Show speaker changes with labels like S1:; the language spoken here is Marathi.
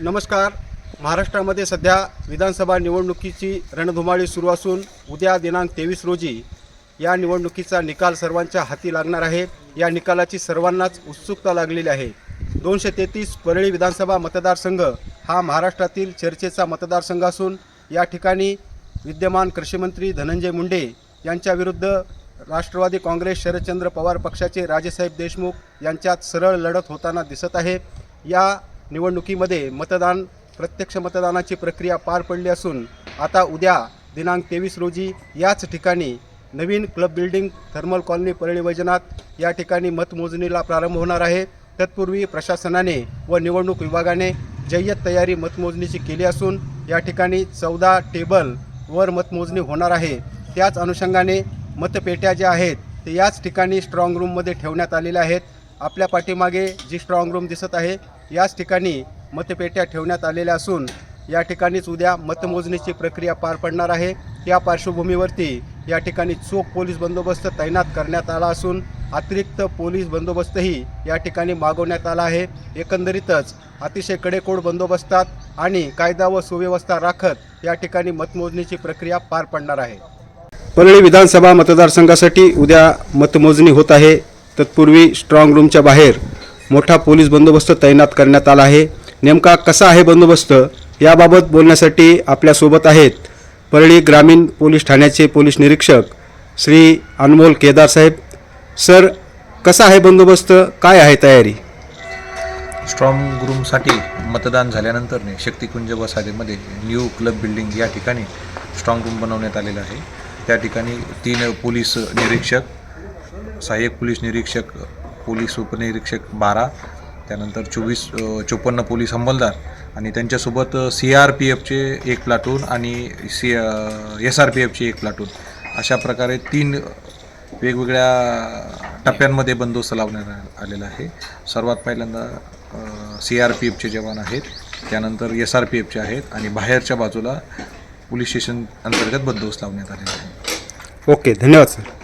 S1: नमस्कार. महाराष्ट्रामध्ये सध्या विधानसभा निवडणुकीची रणधुमाळी सुरू असून उद्या दिनांक 23 रोजी या निवडणुकीचा निकाल सर्वांच्या हाती लागणार आहे. या निकालाची सर्वांनाच उत्सुकता लागलेली आहे. 233 परळी विधानसभा मतदारसंघ हा महाराष्ट्रातील चर्चेचा मतदारसंघ असून या ठिकाणी विद्यमान कृषीमंत्री धनंजय मुंडे यांच्याविरुद्ध राष्ट्रवादी काँग्रेस शरदचंद्र पवार पक्षाचे राजेसाहेब देशमुख यांच्यात सरळ लढत होताना दिसत आहे. या निवडणुकीमध्ये प्रत्यक्ष मतदानाची प्रक्रिया पार पडली असून आता उद्या दिनांक 23 रोजी याच ठिकाणी नवीन club building thermal colony Parli Vaijnath या ठिकाणी मतमोजणीला प्रारंभ होणार आहे. तत्पूर्वी प्रशासनाने व निवडणूक विभागाने जय्यत तयारी मतमोजणीची केली असून या ठिकाणी 14 टेबलवर मतमोजणी होणार आहे. त्याच अनुषंगाने मतपेट्या ज्या आहेत ते याच ठिकाणी स्ट्रॉंग रूममध्ये ठेवण्यात आलेल्या आहेत. आपल्या पाठीमागे जी स्ट्रॉंग रूम दिसत आहे याच ठिकाणी मतपेट्या ठेवण्यात आलेल्या असून या ठिकाणीच उद्या मतमोजणीची प्रक्रिया पार पडणार आहे. या पार्श्वभूमीवरती या ठिकाणी चोख पोलीस बंदोबस्त तैनात करण्यात आला असून अतिरिक्त पोलीस बंदोबस्तही या ठिकाणी मागवण्यात आला आहे. एकंदरीतच अतिशय कडेकोट बंदोबस्तात आणि कायदा व सुव्यवस्था राखत या ठिकाणी मतमोजणीची प्रक्रिया पार पडणार आहे. परळी विधानसभा मतदारसंघासाठी उद्या मतमोजणी होत आहे. तत्पूर्वी स्ट्रॉंग रूमच्या बाहेर मोठा पोलीस बंदोबस्त तैनात करण्यात आला आहे. नेमका कसा आहे बंदोबस्त याबाबत बोलण्यासाठी आपल्यासोबत आहेत परळी ग्रामीण पोलीस ठाण्याचे पोलीस निरीक्षक श्री अनमोल केदार साहेब. सर, कसा आहे बंदोबस्त, काय आहे तयारी?
S2: स्ट्रॉंग रूमसाठी मतदान झाल्यानंतर शक्तिकुंज वसाहतीमध्ये न्यू क्लब बिल्डिंग या ठिकाणी स्ट्रॉंग रूम बनवण्यात आलेला आहे. त्या ठिकाणी 3 पोलीस निरीक्षक, सहाय्यक पोलीस निरीक्षक, पोलीस उपनिरीक्षक 12, त्यानंतर 54 पोलीस अंमलदार आणि त्यांच्यासोबत CRPFचे 1 प्लाटून आणि SRPFचे 1 प्लाटून अशा प्रकारे 3 वेगवेगळ्या टप्प्यांमध्ये बंदोबस्त लावण्यात आलेला आहे. सर्वात पहिल्यांदा CRPFचे जवान आहेत, त्यानंतर SRPFचे आहेत आणि बाहेरच्या बाजूला पोलीस स्टेशन अंतर्गत बंदोबस्त लावण्यात आलेला आहे.
S1: ओके, धन्यवाद सर.